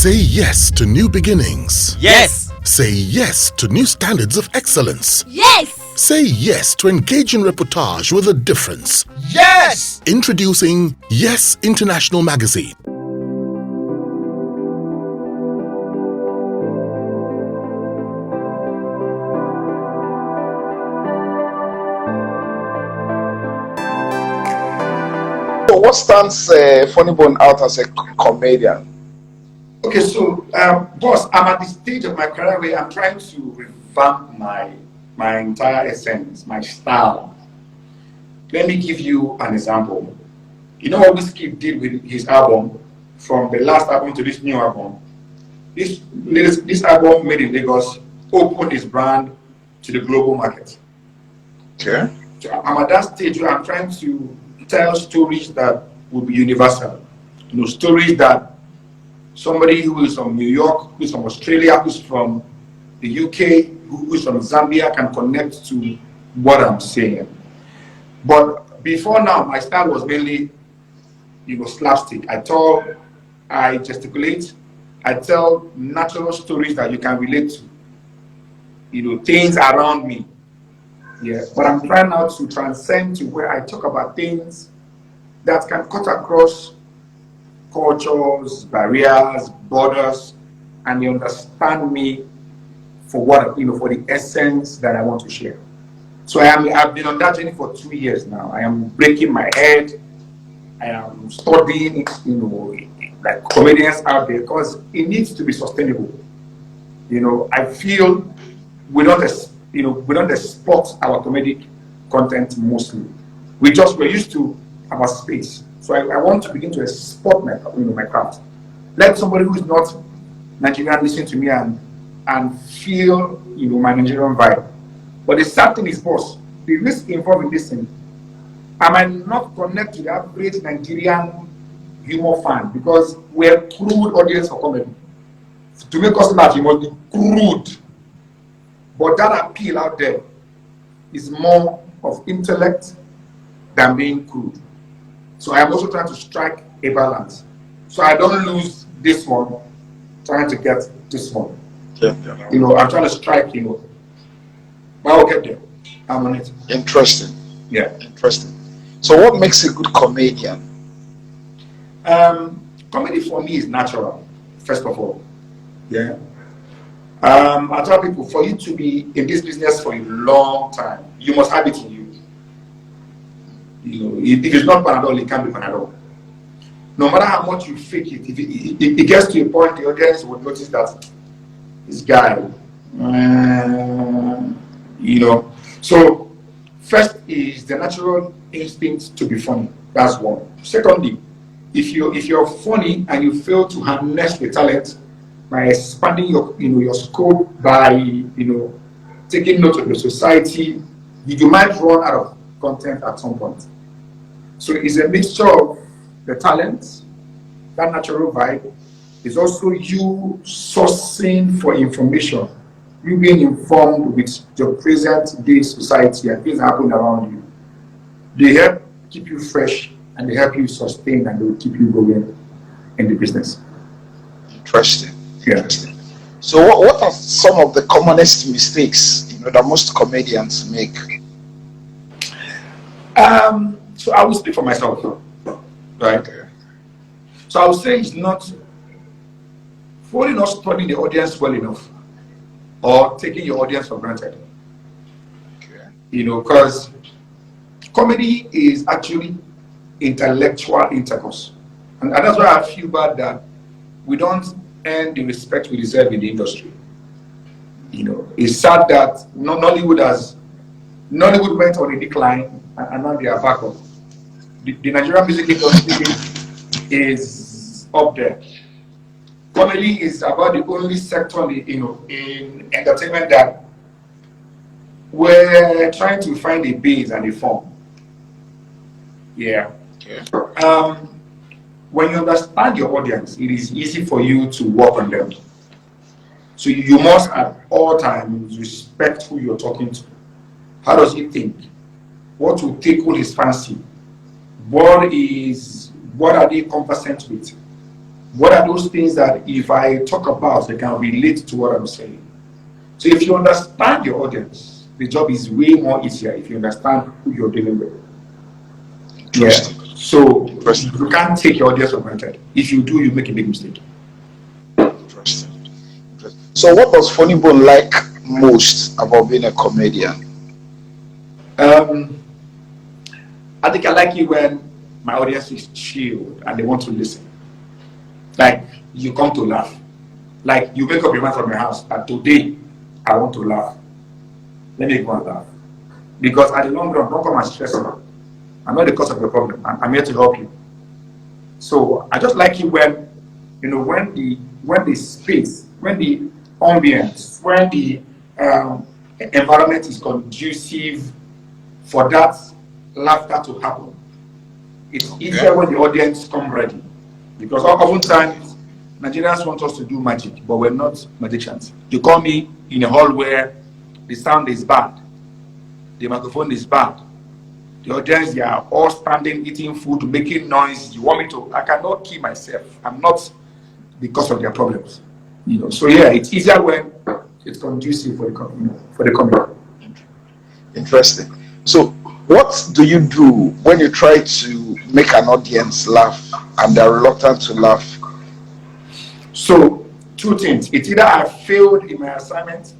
Say yes to new beginnings. Yes. Say yes to new standards of excellence. Yes. Say yes to engaging reportage with a difference. Yes. Introducing Yes International Magazine. So what stands Funnybone out as a comedian? Okay, so boss, I'm at the stage of my career where I'm trying to revamp my entire essence, my style. Let me give you an example. You know what Whiskey did with his album, from the last album to this new album? This album made in Lagos opened his brand to the global market. Okay. So I'm at that stage where I'm trying to tell stories that will be universal. You know, stories that somebody who is from New York, who is from Australia, who's from the UK, who is from Zambia can connect to what I'm saying. But before now, my style was mainly, slapstick. I gesticulate, I tell natural stories that you can relate to, things around me. Yeah, but I'm trying now to transcend to where I talk about things that can cut across cultures, barriers, borders, and they understand me for what, for the essence that I want to share. So I've been on that journey for 2 years now. I am breaking my head. I am studying, like comedians out there, because it needs to be sustainable. I feel we don't export our comedic content mostly. We're used to our space. So I want to begin to export my craft. Let somebody who is not Nigerian listen to me and feel my Nigerian vibe. But the sad thing is, boss, the risk involved in this thing, I might not connect to the average Nigerian humor fan because we're a crude audience for comedy. To make us laugh, you must be crude. But that appeal out there is more of intellect than being crude. So I am also trying to strike a balance. So I don't lose this one, trying to get this one. Yeah. I'm trying to strike, but I'll get there. I'm on it. Interesting. Yeah. Interesting. So what makes a good comedian? Comedy for me is natural, first of all. Yeah. I tell people, for you to be in this business for a long time, you must have it in you. If it's not Panadol, it can't be Panadol. No matter how much you fake it, if it gets to a point, the audience will notice that this guy, So, first is the natural instinct to be funny. That's one. Secondly, if you're funny and you fail to harness the talent by expanding your scope, by taking note of the society, you might run out of content at some point. So it's a mixture of the talent, that natural vibe. It's also you sourcing for information, you being informed with your present day society and things happening around you. They help keep you fresh and they help you sustain and they will keep you going in the business. Interesting. Yeah. Interesting. So what are some of the commonest mistakes that most comedians make? So I will speak for myself, right? Okay. So I would say it's not fully not studying the audience well enough or taking your audience for granted. Okay. Because comedy is actually intellectual intercourse. And that's why I feel bad that we don't earn the respect we deserve in the industry. It's sad that Nollywood went on a decline and now they are back up. The Nigerian music industry is up there. Comedy is about the only sector in entertainment that we're trying to find a base and a form. Yeah. Okay. When you understand your audience, it is easy for you to work on them. So you must at all times respect who you're talking to. How does he think? What will tickle his fancy? What are they conversant with? What are those things that if I talk about, they can relate to what I'm saying? So if you understand your audience, the job is way more easier if you understand who you're dealing with. Yeah. So you can't take your audience for granted. If you do, you make a big mistake. Interesting. So what does Funnybone like most about being a comedian? I think I like it when my audience is chilled and they want to listen. Like you come to laugh. Like you wake up your mind from your house and today I want to laugh. Let me go and laugh. Because at the long run, don't come and stress me. I'm not the cause of your problem. I'm here to help you. So I just like it when, when the space, when the ambience, when the environment is conducive for that laughter to happen. It's easier when the audience come ready. Because oftentimes Nigerians want us to do magic, but we're not magicians. You call me in a hall where the sound is bad, the microphone is bad, the audience, they are all standing, eating food, making noise. You want me to? I cannot keep myself. I'm not because of their problems. So yeah, it's easier when it's conducive for the comedy. Interesting. So what do you do when you try to make an audience laugh and they're reluctant to laugh? So two things. It's either I failed in my assignment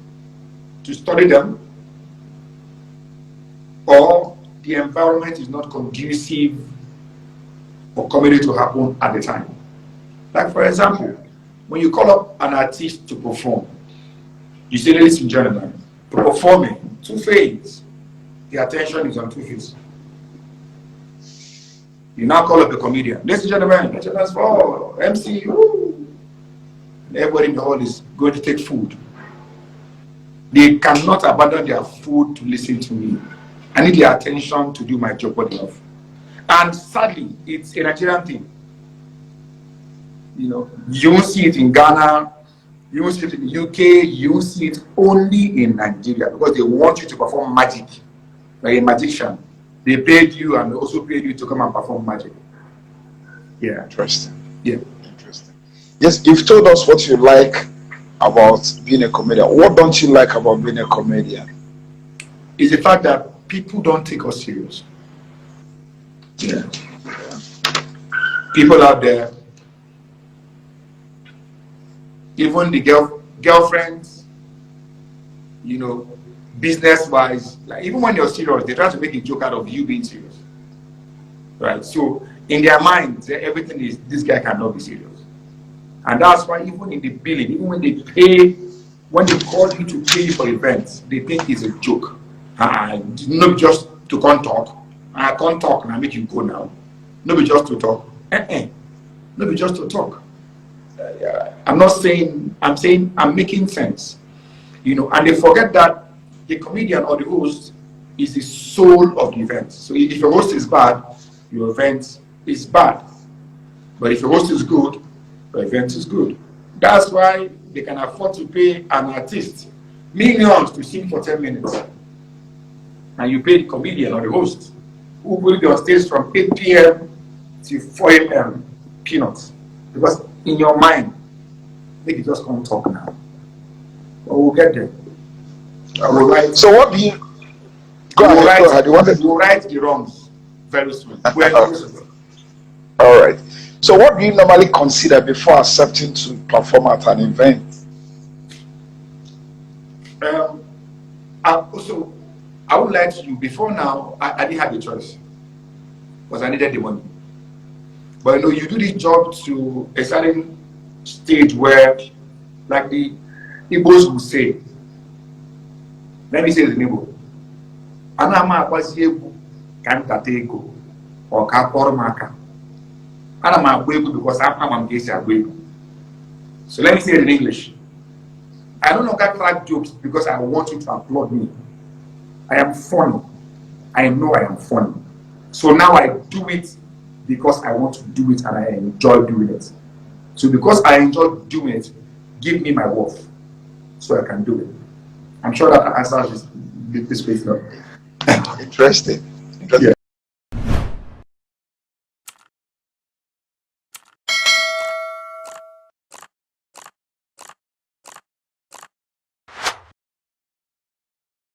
to study them, or the environment is not conducive for comedy to happen at the time. Like for example, when you call up an artist to perform, you say, ladies and gentlemen, performing, two-phase. The attention is on two-phase. You now call up a comedian. Ladies and gentlemen, that's for MC. Woo. Everybody in the hall is going to take food. They cannot abandon their food to listen to me. I need their attention to do my job well enough. And sadly, it's a Nigerian thing. You won't see it in Ghana, you won't see it in the UK, you won't see it only in Nigeria because they want you to perform magic. Like a magician. They paid you and they also paid you to come and perform magic. Yeah. Interesting. Yeah. Interesting. Yes, you've told us what you like about being a comedian. What don't you like about being a comedian? It's the fact that people don't take us serious. Yeah. People out there, even the girlfriends, business-wise, like even when you're serious, they try to make a joke out of you being serious. Right? So in their minds, everything is, this guy cannot be serious. And that's why even in the billing, even when they call you to pay for events, they think it's a joke. Not just to come talk. I can't talk and I make you go now. Not be just to talk. Not be just to talk. I'm not saying, I'm saying I'm making sense. And they forget that the comedian or the host is the soul of the event. So if your host is bad, your event is bad. But if your host is good, your event is good. That's why they can afford to pay an artist millions to sing for 10 minutes. And you pay the comedian or the host who will be on stage from 8 p.m. to 4 a.m. peanuts. Because in your mind, they can just come talk now. But we'll get there. We'll so what do you... Go ahead. We'll right the wrongs very soon. All right. So what do you normally consider before accepting to perform at an event? I would like to, before now, I didn't have a choice. Because I needed the money. But you do this job to a certain stage where, like the Igbos will say, let me say the Igbo, Anama akwasi egwu ka ntata ego or ka kpọrọ m aka. Ana m agba egwu because ama m ka esi agba egwu. So let me say it in English. I don't know how to crack jokes because I want you to applaud me. I am funny. I know I am funny. So now I do it because I want to do it and I enjoy doing it. So because I enjoy doing it, give me my worth so I can do it. I'm sure that answers this question. Interesting. Yeah.